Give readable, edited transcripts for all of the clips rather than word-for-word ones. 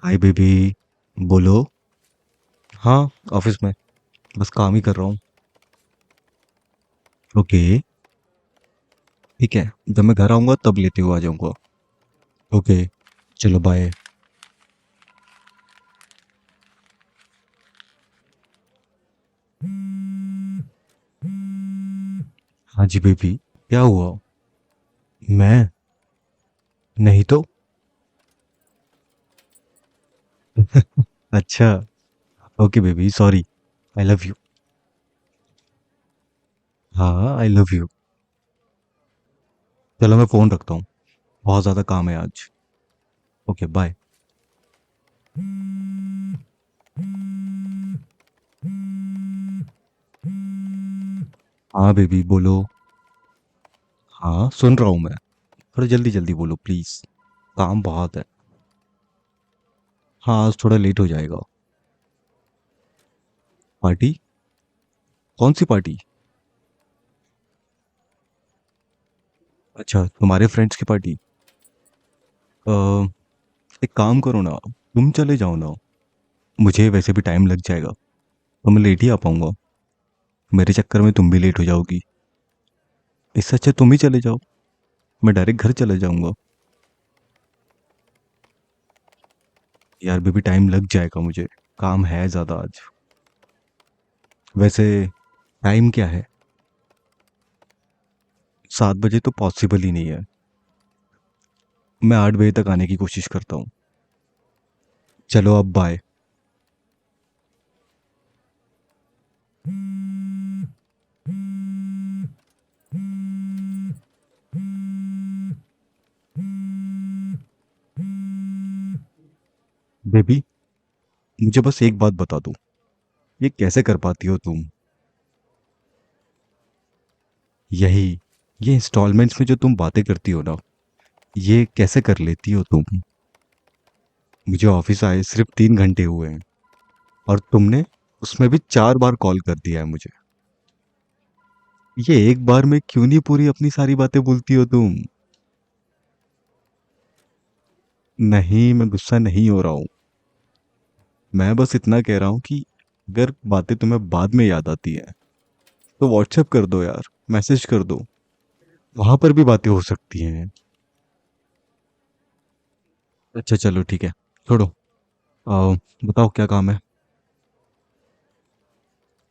Hi baby. बोलो। हाँ, office में। बस काम ही कर रहा हूँ। ओके। ठीक है, जब मैं घर आऊँगा तब लेते हुए आ जाऊँगा। ओके। चलो बाय। हाँ जी बेबी, क्या हुआ? मैं? नहीं तो। अच्छा। Okay baby, sorry. I love you. हाँ, आई लव यू। चलो मैं फ़ोन रखता हूँ, बहुत ज़्यादा काम है आज। Okay bye. हाँ बेबी बोलो। हाँ सुन रहा हूँ मैं। थोड़ा जल्दी जल्दी बोलो प्लीज़। काम बहुत है। हाँ, आज थोड़ा लेट हो जाएगा। पार्टी? कौन सी पार्टी? अच्छा, तुम्हारे फ्रेंड्स की पार्टी। अ, एक काम करो ना, तुम चले जाओ ना। मुझे वैसे भी टाइम लग जाएगा, तो मैं लेट ही आ पाऊंगा। मेरे चक्कर में तुम भी लेट हो जाओगी। इससे अच्छा तुम ही चले जाओ। मैं डायरेक्ट घर चले जाऊंगा। यार बेबी, टाइम लग जाएगा मुझे। काम है ज़्यादा आज। वैसे टाइम क्या है? 7 बजे तो पॉसिबल ही नहीं है। मैं 8 बजे तक आने की कोशिश करता हूँ। चलो अब बाय। बेबी, मुझे बस एक बात बता दो, ये कैसे कर पाती हो तुम? यही, ये इंस्टॉलमेंट्स में जो तुम बातें करती हो ना, ये कैसे कर लेती हो तुम? मुझे ऑफिस आए सिर्फ 3 घंटे हुए हैं, और तुमने उसमें भी 4 बार कॉल कर दिया है मुझे। ये एक बार में क्यों नहीं पूरी अपनी सारी बातें बोलती हो तुम? नहीं, मैं गुस्सा नहीं हो रहा हूँ। मैं बस इतना कह रहा हूँ कि अगर बातें तुम्हें बाद में याद आती हैं तो व्हाट्सएप कर दो यार, मैसेज कर दो। वहां पर भी बातें हो सकती हैं। अच्छा चलो ठीक है, छोड़ो। आओ, बताओ क्या काम है?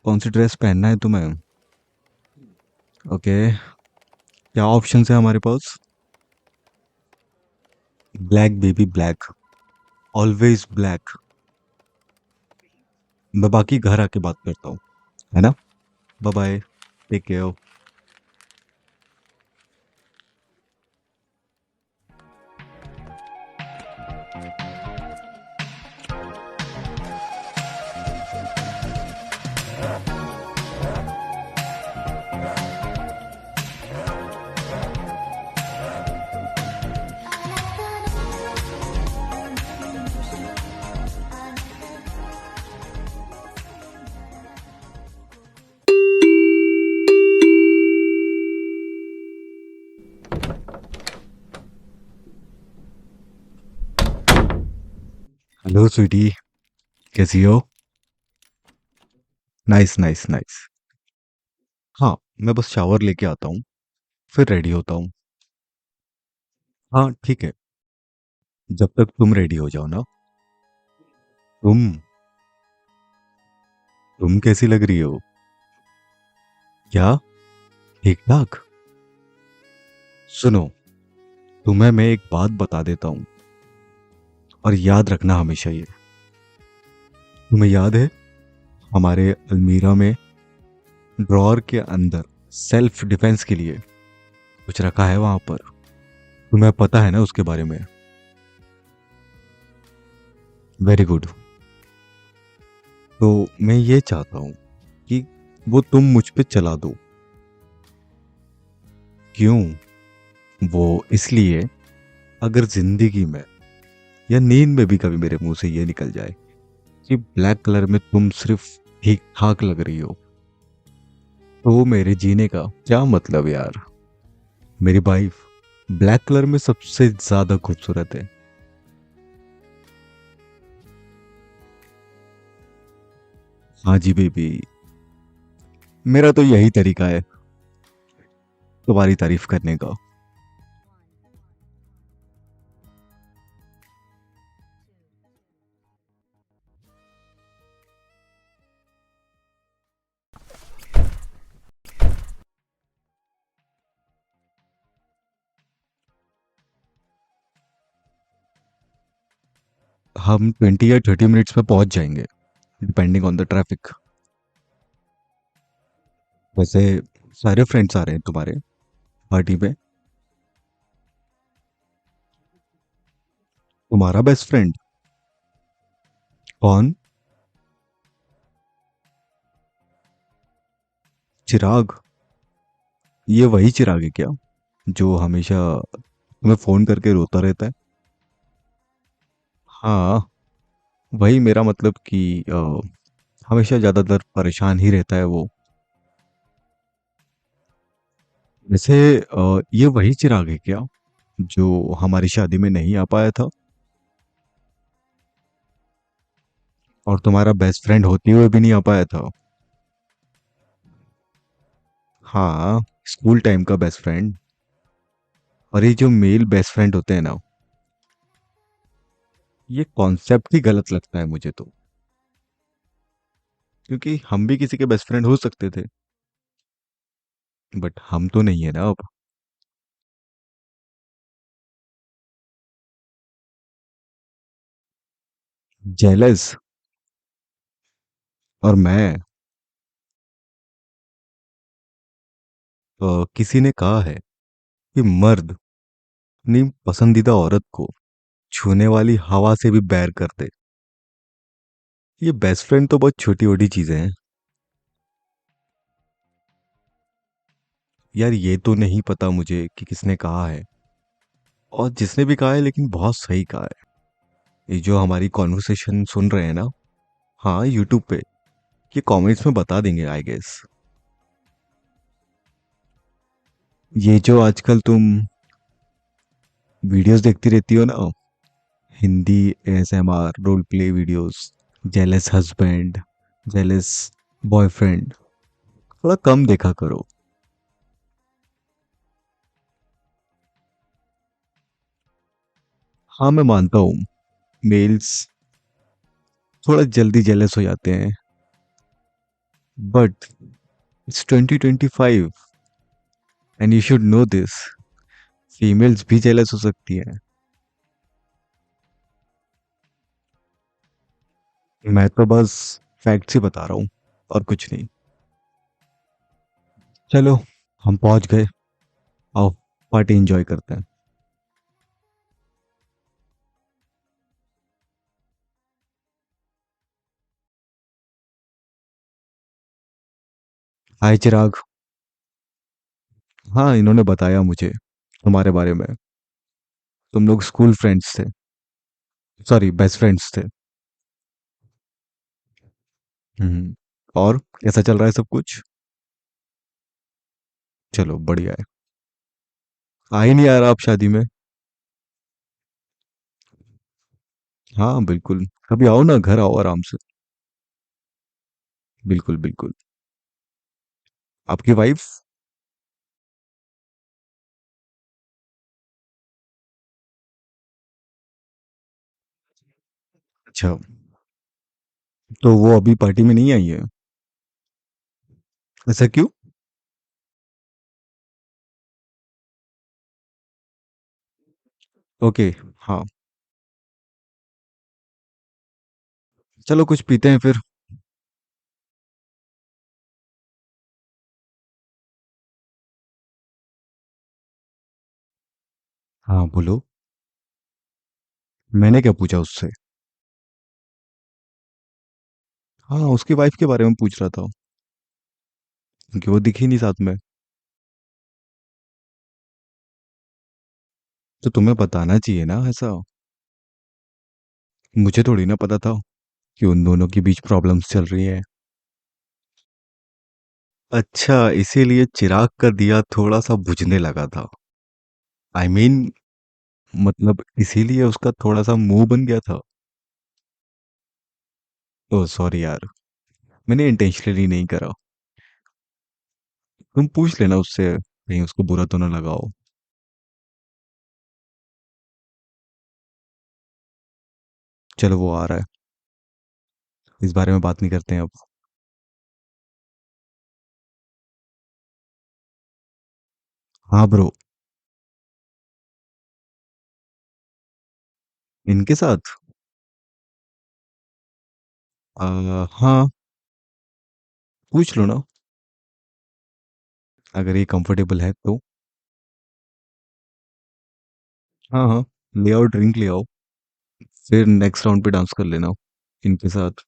कौन सी ड्रेस पहनना है तुम्हें? ओके। क्या ऑप्शन है हमारे पास? Black baby, black. Always black. मैं बाकी घर आके बात करता हूँ, है ना? Bye bye. Take care. Hello sweety, कैसी हो? Nice nice nice. हाँ, मैं बस शावर लेके आता हूँ, फिर रेडी होता हूँ। हाँ ठीक है। जब तक तुम रेडी हो जाओ ना। तुम तुम कैसी लग रही हो? क्या? ठीक ठाक। सुनो, तुम्हें मैं एक बात बता देता हूँ, और याद रखना हमेशा ये। तुम्हें याद है, हमारे अलमीरा में ड्रॉअर के अंदर सेल्फ डिफेंस के लिए कुछ रखा है वहां पर? तुम्हें पता है ना उसके बारे में? Very good. तो मैं ये चाहता हूँ कि वो तुम मुझ पे चला दो। क्यों? वो इसलिए, अगर जिंदगी में या नींद में भी कभी मेरे मुंह से ये निकल जाए कि ब्लैक कलर में तुम सिर्फ ठीक ठाक लग रही हो, तो मेरे जीने का क्या मतलब यार? मेरी वाइफ ब्लैक कलर में सबसे ज्यादा खूबसूरत है। हाँ जी बेबी, मेरा तो यही तरीका है तुम्हारी तारीफ करने का। हम 20 या 30 मिनट्स में पहुंच जाएंगे, डिपेंडिंग ऑन द ट्रैफिक। वैसे सारे फ्रेंड्स आ रहे हैं तुम्हारे पार्टी में? तुम्हारा बेस्ट फ्रेंड कौन? चिराग? ये वही चिराग है क्या जो हमेशा तुम्हें फोन करके रोता रहता है? हाँ, वही मेरा मतलब कि हमेशा ज्यादातर परेशान ही रहता है वो। वैसे ये वही चिराग है क्या जो हमारी शादी में नहीं आ पाया था और तुम्हारा बेस्ट फ्रेंड होते हुए भी नहीं आ पाया था? हाँ, स्कूल टाइम का बेस्ट फ्रेंड। और ये जो मेल बेस्ट फ्रेंड होते हैं ना, ये कॉन्सेप्ट ही गलत लगता है मुझे तो। क्योंकि हम भी किसी के बेस्ट फ्रेंड हो सकते थे, बट हम तो नहीं है ना अब। जेलस? और मैं किसी ने कहा है कि मर्द अपनी पसंदीदा औरत को छूने वाली हवा से भी बैर कर दे। ये बेस्ट फ्रेंड तो बहुत छोटी छोटी चीजें हैं। यार ये तो नहीं पता मुझे कि किसने कहा है, और जिसने भी कहा है लेकिन बहुत सही कहा है। ये जो हमारी कॉन्वर्सेशन सुन रहे हैं ना, हाँ यूट्यूब पे, ये कमेंट्स में बता देंगे आई गेस। ये जो आजकल तुम वीडियोस देखती रहती हो ना, Hindi ASMR role play videos, jealous husband, jealous boyfriend, थोड़ा कम देखा करो। हाँ मैं मानता हूँ, मेल्स थोड़ा जल्दी जेलस हो जाते हैं, but it's 2025 and you should know this, females भी जेलस हो सकती हैं। मैं तो बस फैक्ट्स ही बता रहा हूँ, और कुछ नहीं। चलो, हम पहुंच गए, आओ पार्टी एंजॉय करते हैं। हाय चिराग। हाँ, इन्होंने बताया मुझे तुम्हारे बारे में। तुम लोग स्कूल फ्रेंड्स थे, सॉरी बेस्ट फ्रेंड्स थे। हम्म। और कैसा चल रहा है सब कुछ? चलो बढ़िया है। आ ही नहीं आ रहा आप शादी में? हाँ बिल्कुल, कभी आओ ना, घर आओ आराम से। बिल्कुल बिल्कुल। आपकी वाइफ? अच्छा, तो वो अभी पार्टी में नहीं आई है? ऐसा क्यों? ओके। हाँ, चलो कुछ पीते हैं फिर। हाँ बोलो। मैंने क्या पूछा उससे? हाँ, उसकी वाइफ के बारे में पूछ रहा था, क्योंकि वो दिखी नहीं साथ में। तो तुम्हें बताना चाहिए ना ऐसा। मुझे थोड़ी ना पता था कि उन दोनों के बीच प्रॉब्लम्स चल रही है। अच्छा, इसीलिए चिराग का दिया थोड़ा सा बुझने लगा था। आई I मीन मतलब इसीलिए उसका थोड़ा सा मुंह बन गया था। ओह सॉरी यार। मैंने इंटेंशनली नहीं करा। तुम पूछ लेना उससे, कहीं उसको बुरा तो ना लगाओ। चलो वो आ रहा है, इस बारे में बात नहीं करते हैं अब। हाँ ब्रो। इनके साथ? हाँ, पूछ लो ना, अगर ये कंफर्टेबल है तो। हाँ हाँ, ले आओ, ड्रिंक ले आओ, फिर नेक्स्ट राउंड पे डांस कर लेना इनके साथ।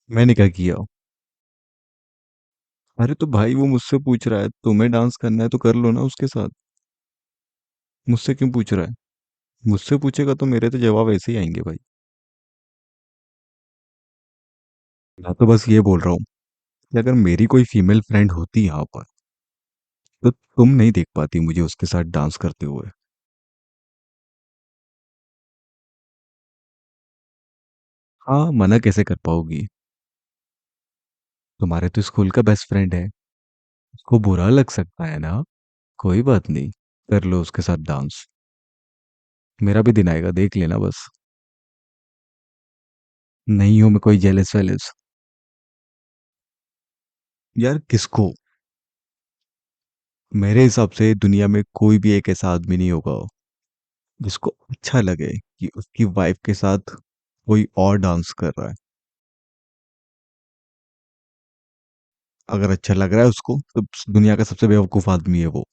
मैंने क्या किया? अरे तो भाई वो मुझसे पूछ रहा है, तुम्हें डांस करना है तो कर लो ना उसके साथ। मुझसे क्यों पूछ रहा है? मुझसे पूछेगा तो मेरे तो जवाब ऐसे ही आएंगे भाई। मैं तो बस ये बोल रहा हूँ कि अगर मेरी कोई फीमेल फ्रेंड होती यहाँ पर, तो तुम नहीं देख पाती मुझे उसके साथ डांस करते हुए। हाँ, मना कैसे कर पाओगी? तुम्हारे तो स्कूल का बेस्ट फ्रेंड है, उसको बुरा लग सकता है ना। कोई बात नहीं, कर लो उसके साथ डांस। मेरा भी दिन आएगा, देख लेना बस। नहीं हूं मैं कोई जेलस वेलस। यार किसको? मेरे हिसाब से दुनिया में कोई भी एक ऐसा आदमी नहीं होगा जिसको अच्छा लगे कि उसकी वाइफ के साथ कोई और डांस कर रहा है। अगर अच्छा लग रहा है उसको तो दुनिया का सबसे बेवकूफ आदमी है वो,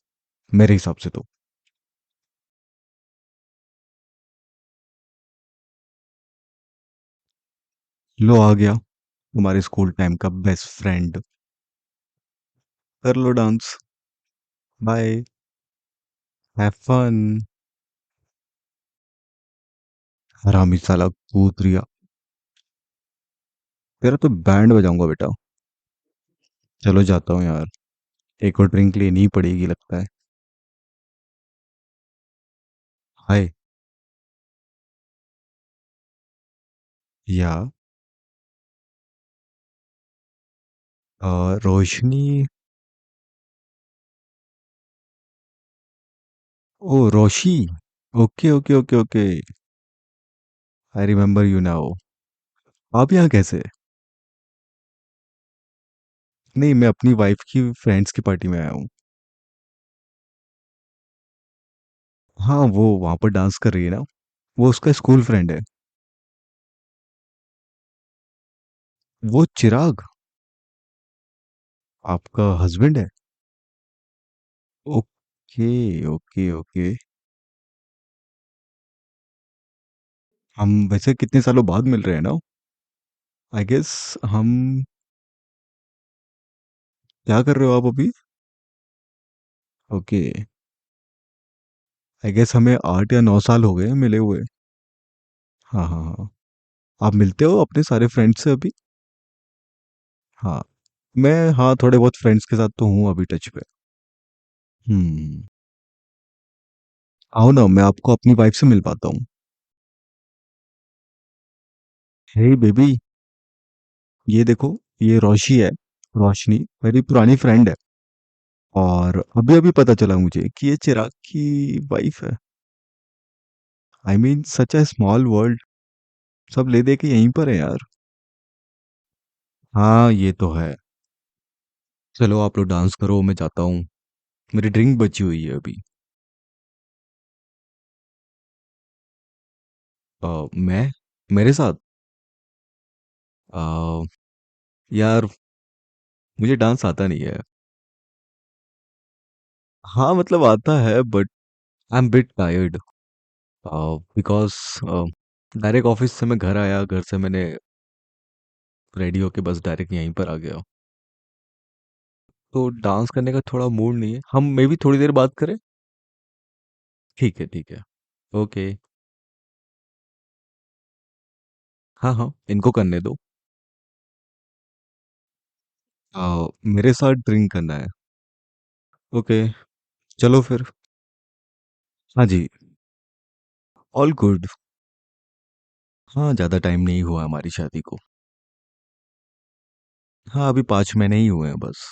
मेरे हिसाब से तो। लो आ गया तुम्हारे स्कूल टाइम का बेस्ट फ्रेंड। कर लो डांस। बाय। Have fun. हरामी साला कूद रिया। तेरा तो बैंड बजाऊंगा बेटा। चलो जाता हूँ यार, एक और ड्रिंक लेनी ही पड़ेगी लगता है। हाय। या रोशनी। ओ Roshi. Okay okay okay okay. I remember you now. आप यहाँ कैसे? नहीं, मैं अपनी वाइफ की फ्रेंड्स की पार्टी में आया हूँ। हाँ, वो वहाँ पर डांस कर रही है ना, वो उसका स्कूल फ्रेंड है। वो चिराग आपका हस्बैंड है? Okay okay okay. हम वैसे कितने सालों बाद मिल रहे हैं ना? आई गेस हम, क्या कर रहे हो आप अभी? ओके। आई गेस हमें 8 या 9 साल हो गए हैं मिले हुए। हाँ हाँ हाँ। आप मिलते हो अपने सारे फ्रेंड्स से अभी? हाँ, मैं, हाँ, थोड़े बहुत फ्रेंड्स के साथ तो हूँ अभी टच पे। हम्म। आओ ना, मैं आपको अपनी वाइफ से मिल पाता हूँ। हे बेबी, ये देखो, ये रोशी है, रोशनी मेरी पुरानी फ्रेंड है। और अभी अभी पता चला मुझे कि ये चिराग की वाइफ है। I mean such A small world. सब ले दे के यहीं पर है यार। हाँ ये तो है। चलो आप लोग डांस करो, मैं जाता हूँ, मेरी ड्रिंक बची हुई है अभी। मैं, मेरे साथ, आ, यार मुझे डांस आता नहीं है। हाँ मतलब आता है, but I am bit tired, because direct office से मैं घर आया, घर से मैंने रेडी होके बस डायरेक्ट यहीं पर आ गया। तो डांस करने का थोड़ा मूड नहीं है, हम मे भी थोड़ी देर बात करें। ठीक है ठीक है। ओके। हाँ हाँ, इनको करने दो। मेरे साथ ड्रिंक करना है। ओके, चलो फिर। हाँ जी। All good. हाँ, ज़्यादा टाइम नहीं हुआ हमारी शादी को। हाँ, अभी 5 महीने ही हुए हैं बस।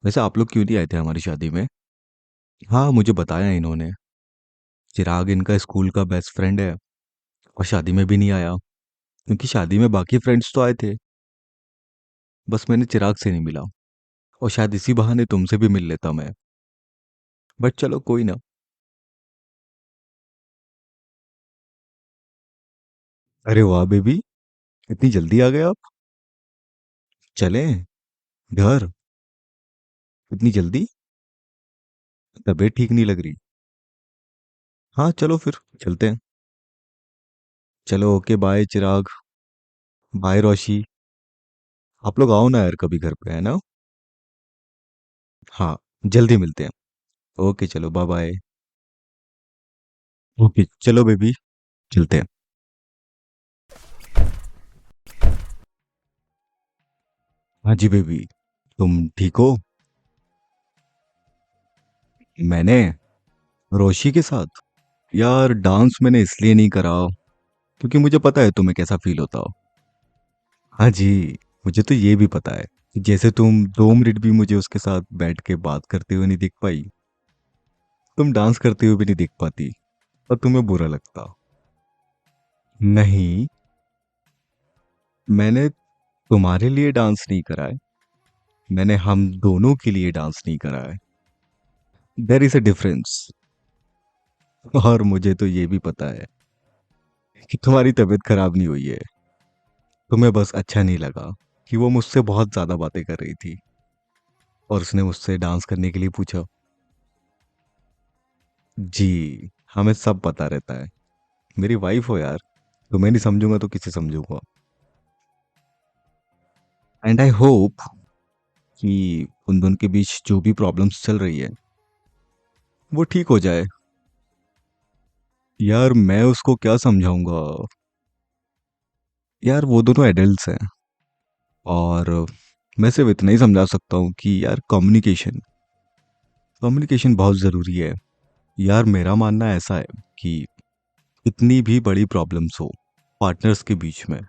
वैसे आप लोग क्यों नहीं आए थे हमारी शादी में? हाँ, मुझे बताया इन्होंने। चिराग इनका स्कूल का बेस्ट फ्रेंड है और शादी में भी नहीं आया, क्योंकि शादी में बाकी फ्रेंड्स तो आए थे। बस मैंने चिराग से नहीं मिला, और शायद इसी बहाने तुमसे भी मिल लेता मैं। बट चलो कोई ना। अरे वाह बेबी, इतनी जल्दी आ गए आप। चलें घर? इतनी जल्दी? तबीयत ठीक नहीं लग रही? हाँ चलो फिर चलते हैं। चलो ओके, बाय चिराग। बाय रोशी। आप लोग आओ ना यार कभी घर पे, है ना? हाँ, जल्दी मिलते हैं। ओके चलो, बाय बाय। ओके चलो बेबी, चलते हैं। हाँ जी बेबी, तुम ठीक हो? मैंने रोशी के साथ? यार डांस मैंने इसलिए नहीं करा क्योंकि मुझे पता है तुम्हें कैसा फील होता हो। हाँ जी, मुझे तो ये भी पता है कि जैसे तुम 2 मिनट भी मुझे उसके साथ बैठ के बात करते हुए नहीं दिख पाई, तुम डांस करते हुए भी नहीं दिख पाती, और तुम्हें बुरा लगता। नहीं, मैंने तुम्हारे लिए डांस नहीं करा है, मैंने हम दोनों के लिए डांस नहीं करा है। There is a difference. और मुझे तो ये भी पता है कि तुम्हारी तबीयत खराब नहीं हुई है, तुम्हें बस अच्छा नहीं लगा कि वो मुझसे बहुत ज्यादा बातें कर रही थी, और उसने मुझसे डांस करने के लिए पूछा। जी, हमें सब पता रहता है। मेरी वाइफ हो यार, तुम्हें नहीं समझूंगा तो किसे समझूंगा। एंड आई होप कि उन दोनों के बीच जो भी प्रॉब्लम्स चल रही है वो ठीक हो जाए। यार मैं उसको क्या समझाऊंगा? यार वो दोनों एडल्ट्स हैं, और मैं सिर्फ इतना ही समझा सकता हूँ कि यार कम्युनिकेशन कम्युनिकेशन बहुत ज़रूरी है। यार मेरा मानना ऐसा है कि इतनी भी बड़ी प्रॉब्लम्स हो पार्टनर्स के बीच में,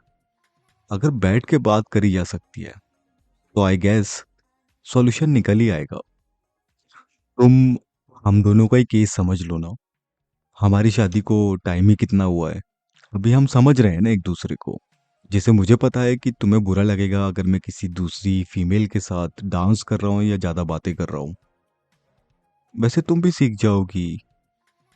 अगर बैठ के बात करी जा सकती है तो आई गेस सॉल्यूशन निकल ही आएगा। तुम हम दोनों का ही केस समझ लो ना। हमारी शादी को टाइम ही कितना हुआ है, अभी हम समझ रहे हैं ना एक दूसरे को। जैसे मुझे पता है कि तुम्हें बुरा लगेगा अगर मैं किसी दूसरी फीमेल के साथ डांस कर रहा हूँ या ज़्यादा बातें कर रहा हूँ। वैसे तुम भी सीख जाओगी,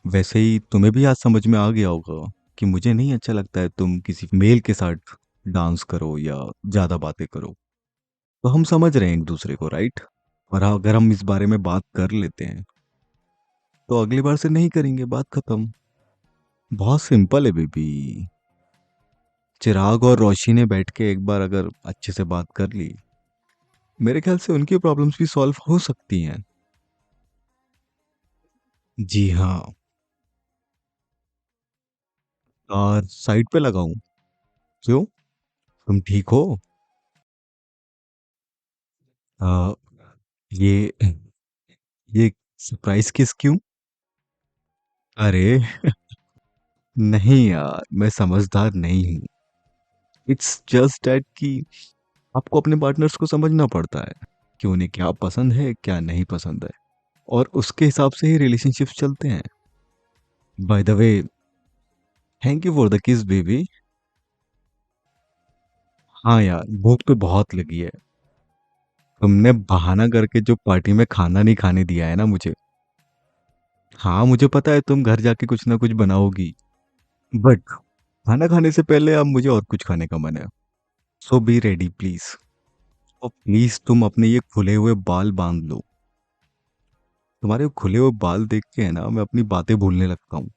वैसे ही तुम्हें भी आज समझ में आ गया होगा कि मुझे नहीं अच्छा लगता है तुम किसी मेल के साथ डांस करो या ज़्यादा बातें करो। तो हम समझ रहे हैं एक दूसरे को, राइट? और अगर हम इस बारे में बात कर लेते हैं तो अगली बार से नहीं करेंगे, बात खत्म। बहुत सिंपल है बेबी। चिराग और रोशी ने बैठ के एक बार अगर अच्छे से बात कर ली, मेरे ख्याल से उनकी प्रॉब्लम्स भी सॉल्व हो सकती हैं। जी हाँ। और साइड पे लगाऊं? क्यों, तुम ठीक हो? आ, ये ये सरप्राइज किस क्यों? अरे नहीं यार, मैं समझदार नहीं हूँ। इट्स जस्ट दैट कि आपको अपने पार्टनर्स को समझना पड़ता है कि उन्हें क्या पसंद है क्या नहीं पसंद है, और उसके हिसाब से ही रिलेशनशिप्स चलते हैं। By the way, thank you for the किस बेबी। हाँ यार, भूख तो बहुत लगी है। तुमने बहाना करके जो पार्टी में खाना नहीं खाने दिया है ना मुझे। हाँ मुझे पता है तुम घर जाके कुछ ना कुछ बनाओगी, बट खाना खाने से पहले अब मुझे और कुछ खाने का मन है। सो बी रेडी प्लीज। और प्लीज तुम अपने ये खुले हुए बाल बांध लो। तुम्हारे खुले हुए बाल देख के है ना मैं अपनी बातें भूलने लगता हूँ।